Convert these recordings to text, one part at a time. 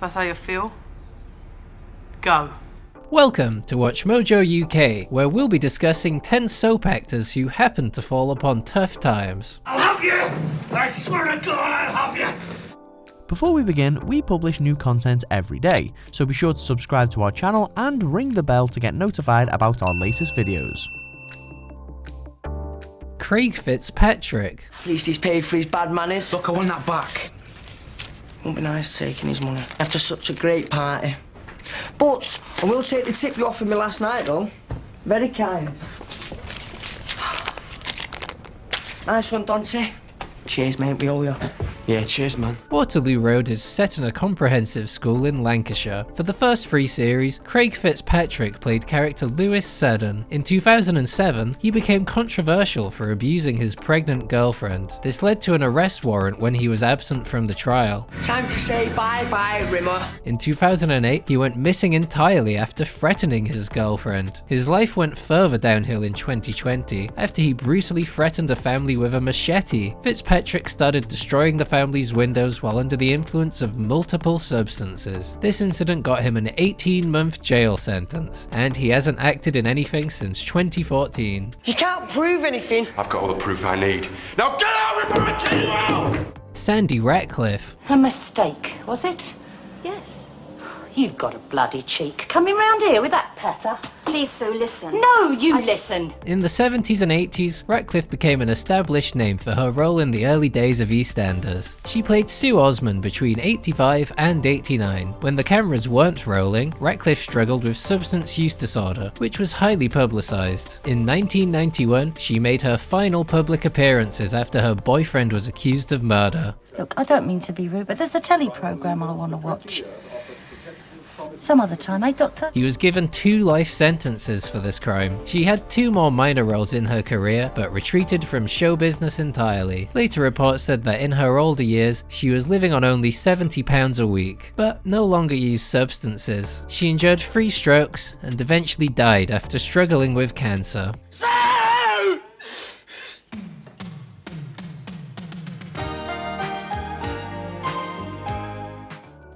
that's how you feel, go. Welcome to WatchMojo UK, where we'll be discussing 10 soap actors who happen to fall upon tough times. I'll have you! I swear to God I'll have you! Before we begin, we publish new content every day, so be sure to subscribe to our channel and ring the bell to get notified about our latest videos. Craig Fitzpatrick. At least he's paid for his bad manners. Look, I want that back. Won't be nice taking his money after such a great party. But I will take the tip you offered me last night, though. Very kind. Nice one, Dante. Cheers, mate, we owe you. Yeah, cheers, man. Waterloo Road is set in a comprehensive school in Lancashire. For the first 3 series, Craig Fitzpatrick played character Lewis Seddon. In 2007, he became controversial for abusing his pregnant girlfriend. This led to an arrest warrant when he was absent from the trial. Time to say bye-bye, Rimmer. In 2008, he went missing entirely after threatening his girlfriend. His life went further downhill in 2020 after he brutally threatened a family with a machete. Fitzpatrick started destroying the family's windows while under the influence of multiple substances. This incident got him an 18-month jail sentence, and he hasn't acted in anything since 2014. You can't prove anything. I've got all the proof I need. Now get out before I kill you out! Sandy Ratcliffe. A mistake, was it? Yes. You've got a bloody cheek. Coming round here with that patter. Please, so listen. No, you listen. In the 70s and 80s, Ratcliffe became an established name for her role in the early days of EastEnders. She played Sue Osmond between 85 and 89. When the cameras weren't rolling, Ratcliffe struggled with substance use disorder, which was highly publicised. In 1991, she made her final public appearances after her boyfriend was accused of murder. Look, I don't mean to be rude, but there's a telly programme I want to watch. Some other time, eh, Doctor? He was given 2 life sentences for this crime. She had 2 more minor roles in her career, but retreated from show business entirely. Later reports said that in her older years, she was living on only £70 a week, but no longer used substances. She endured 3 strokes and eventually died after struggling with cancer.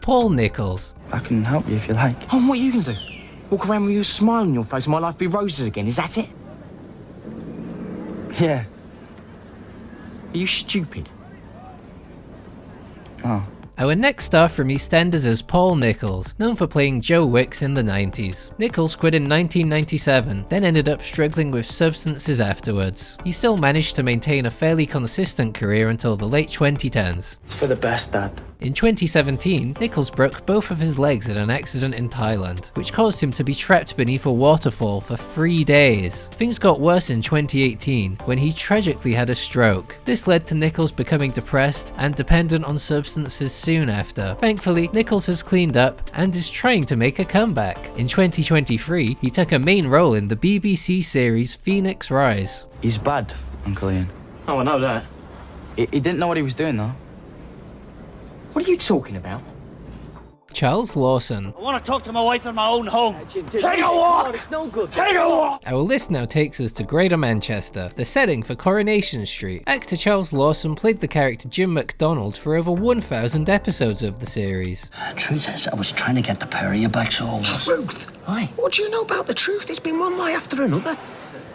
Paul Nicholls. I can help you if you like. Oh, what are you gonna do? Walk around with you a smile on your face and my life be roses again, is that it? Yeah. Are you stupid? Oh. Our next star from EastEnders is Paul Nicholls, known for playing Joe Wicks in the 90s. Nicholls quit in 1997, then ended up struggling with substances afterwards. He still managed to maintain a fairly consistent career until the late 2010s. It's for the best, Dad. In 2017, Nicholls broke both of his legs in an accident in Thailand, which caused him to be trapped beneath a waterfall for 3 days. Things got worse in 2018, when he tragically had a stroke. This led to Nicholls becoming depressed and dependent on substances soon after. Thankfully, Nicholls has cleaned up and is trying to make a comeback. In 2023, he took a main role in the BBC series Phoenix Rise. He's bad, Uncle Ian. Oh, I know that. He didn't know what he was doing, though. What are you talking about? Charles Lawson. I want to talk to my wife in my own home. Take a walk! It's no good. Take a walk! Our list now takes us to Greater Manchester, the setting for Coronation Street. Actor Charles Lawson played the character Jim MacDonald for over 1,000 episodes of the series. Truth is, I was trying to get the pair of you back, so... Truth? Aye. What do you know about the truth? It's been one lie after another.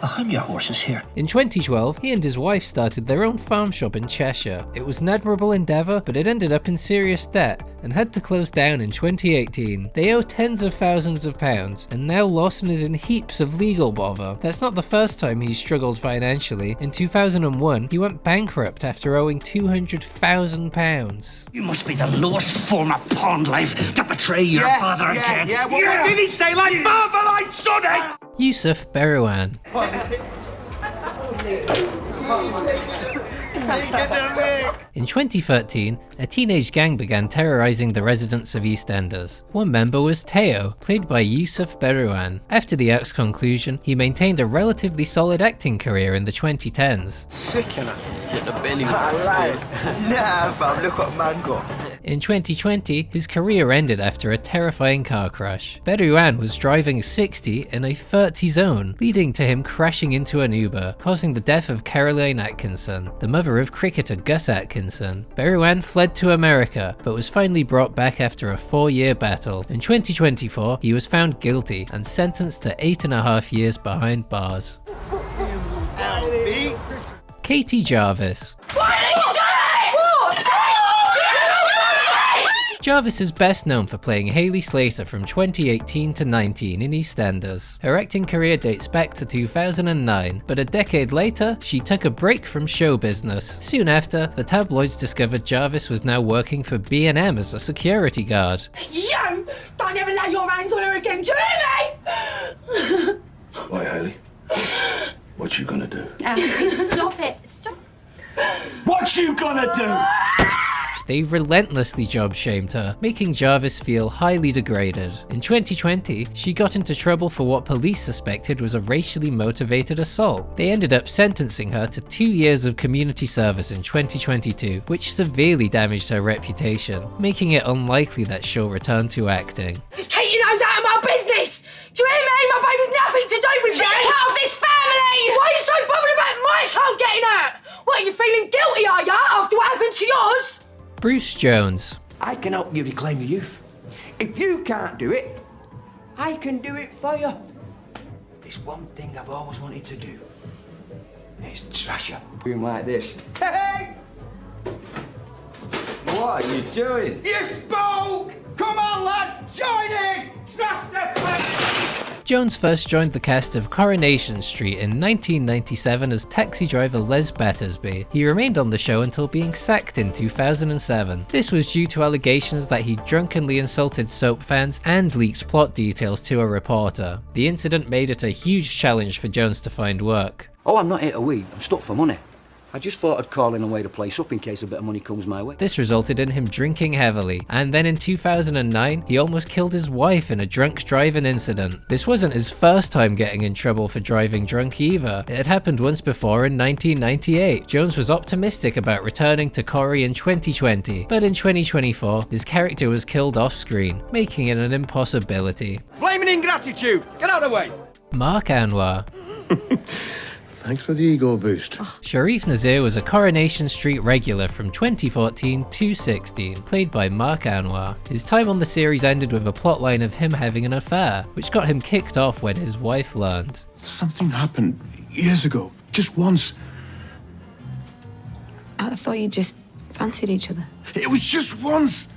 I'm your horses here. In 2012, he and his wife started their own farm shop in Cheshire. It was an admirable endeavour, but it ended up in serious debt and had to close down in 2018. They owe tens of thousands of pounds, and now Lawson is in heaps of legal bother. That's not the first time he's struggled financially. In 2001, he went bankrupt after owing £200,000. You must be the lowest form of pond life to betray your father again. Yeah, what did he say? Like father, like son, eh? Ysef Beruan. In 2013, a teenage gang began terrorizing the residents of EastEnders. One member was Teo, played by Youssef Berouain. After the act's conclusion, he maintained a relatively solid acting career in the 2010s. Sick, innit? Get the belly. Nah, fam, look what man got. In 2020, his career ended after a terrifying car crash. Berouain was driving 60 in a 30 zone, leading to him crashing into an Uber, causing the death of Caroline Atkinson, the mother of cricketer Gus Atkinson. Berouain fled to America, but was finally brought back after a 4-year battle. In 2024, he was found guilty and sentenced to 8.5 years behind bars. Katie Jarvis. Why did you do it? What? Jarvis is best known for playing Hayley Slater from 2018 to 19 in EastEnders. Her acting career dates back to 2009, but a decade later, she took a break from show business. Soon after, the tabloids discovered Jarvis was now working for B&M as a security guard. You don't ever lay your hands on her again, do you hear me? Why, Hayley? What you gonna do? Stop it. Stop. What you gonna do? They relentlessly job-shamed her, making Jarvis feel highly degraded. In 2020, she got into trouble for what police suspected was a racially motivated assault. They ended up sentencing her to 2 years of community service in 2022, which severely damaged her reputation, making it unlikely that she'll return to acting. Just keep your nose out of my business! Do you hear me? My baby's nothing to do with me! She's part of this family! Why are you so bothered about my child getting hurt? What, are you feeling guilty, are you, after what happened to yours? Bruce Jones. I can help you reclaim your youth. If you can't do it, I can do it for you. There's one thing I've always wanted to do. It's trash her. Doing like this. Hey! What are you doing? You spoke! Come on, lads, join in! Trash the place! Jones first joined the cast of Coronation Street in 1997 as taxi driver Les Battersby. He remained on the show until being sacked in 2007. This was due to allegations that he drunkenly insulted soap fans and leaked plot details to a reporter. The incident made it a huge challenge for Jones to find work. Oh, I'm not here to weed. I'm stuck for money. I just thought I'd call in and weigh the place up in case a bit of money comes my way. This resulted in him drinking heavily, and then in 2009, he almost killed his wife in a drunk driving incident. This wasn't his first time getting in trouble for driving drunk either. It had happened once before in 1998. Jones was optimistic about returning to Corrie in 2020, but in 2024, his character was killed off screen, making it an impossibility. Flaming ingratitude! Get out of the way! Marc Anwar. Thanks for the ego boost. Sharif Nazir was a Coronation Street regular from 2014 to 16, played by Marc Anwar. His time on the series ended with a plotline of him having an affair, which got him kicked off when his wife learned. Something happened years ago, just once. I thought you just fancied each other. It was just once,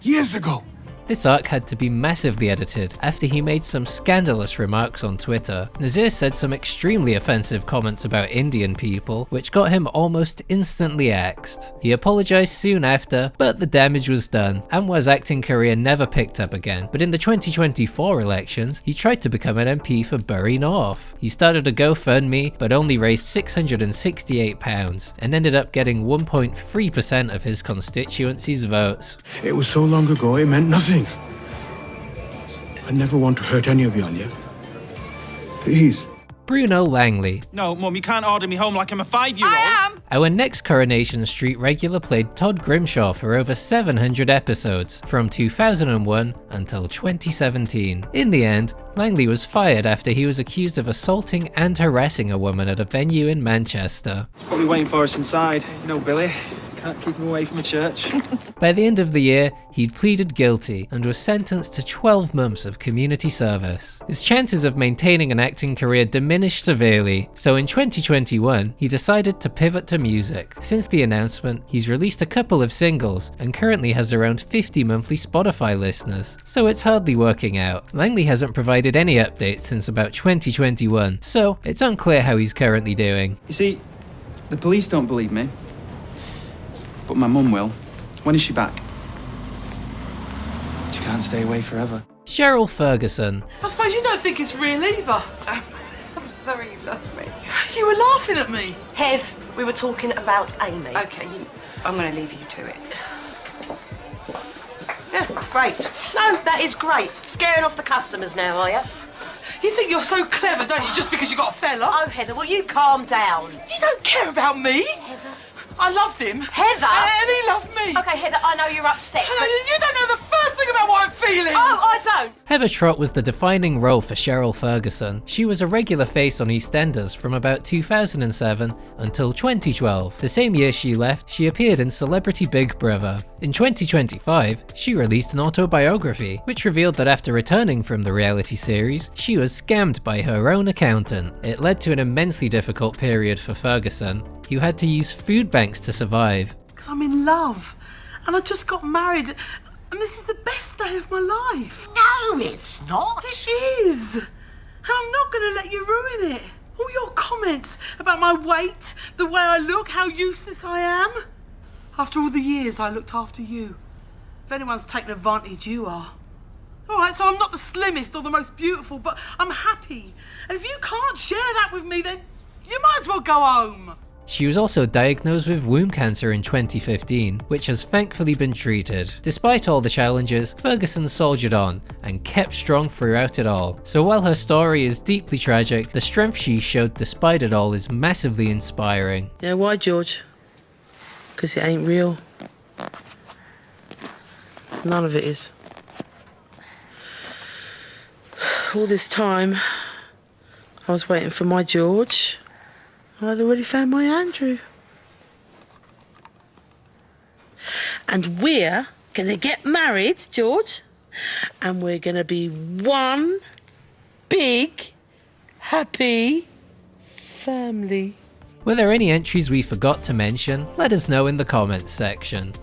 years ago. This arc had to be massively edited after he made some scandalous remarks on Twitter. Nazir said some extremely offensive comments about Indian people, which got him almost instantly axed. He apologised soon after, but the damage was done. Anwar's acting career never picked up again, but in the 2024 elections, he tried to become an MP for Bury North. He started a GoFundMe, but only raised £668 and ended up getting 1.3% of his constituency's votes. It was so long ago, it meant nothing. I never want to hurt any of you, Anya. Please. Bruno Langley. No, Mum, you can't order me home like I'm a 5-year-old. I am! Our next Coronation Street regular played Todd Grimshaw for over 700 episodes, from 2001 until 2017. In the end, Langley was fired after he was accused of assaulting and harassing a woman at a venue in Manchester. Probably waiting for us inside. You know, Billy. Can't keep him away from the church. By the end of the year, he'd pleaded guilty and was sentenced to 12 months of community service. His chances of maintaining an acting career diminished severely, so in 2021, he decided to pivot to music. Since the announcement, he's released a couple of singles and currently has around 50 monthly Spotify listeners, so it's hardly working out. Langley hasn't provided any updates since about 2021, so it's unclear how he's currently doing. You see, the police don't believe me. But my mum will. When is she back? She can't stay away forever. Cheryl Ferguson. I suppose you don't think it's real either. I'm sorry you've lost me. You were laughing at me. Hev, we were talking about Amy. Okay, I'm going to leave you to it. Yeah, great. No, that is great. Scaring off the customers now, are you? You think you're so clever, don't you, just because you got a fella? Oh, Heather, will you calm down? You don't care about me. Heather, I loved him. Heather? And he loved me. Okay, Heather, I know you're upset, but... You don't know the first thing about what I'm feeling. Oh, I don't. Heather Trott was the defining role for Cheryl Ferguson. She was a regular face on EastEnders from about 2007 until 2012. The same year she left, she appeared in Celebrity Big Brother. In 2025, she released an autobiography, which revealed that after returning from the reality series, she was scammed by her own accountant. It led to an immensely difficult period for Ferguson, who had to use food banks to survive. Because I'm in love, and I just got married, and this is the best day of my life. No, it's not. It is. And I'm not going to let you ruin it. All your comments about my weight, the way I look, how useless I am. After all the years I looked after you. If anyone's taken advantage, you are. All right, so I'm not the slimmest or the most beautiful, but I'm happy. And if you can't share that with me, then you might as well go home. She was also diagnosed with womb cancer in 2015, which has thankfully been treated. Despite all the challenges, Ferguson soldiered on and kept strong throughout it all. So while her story is deeply tragic, the strength she showed despite it all is massively inspiring. Yeah, why, George? Because it ain't real. None of it is. All this time, I was waiting for my George. I'd already found my Andrew. And we're gonna get married, George. And we're gonna be one big, happy family. Were there any entries we forgot to mention? Let us know in the comments section.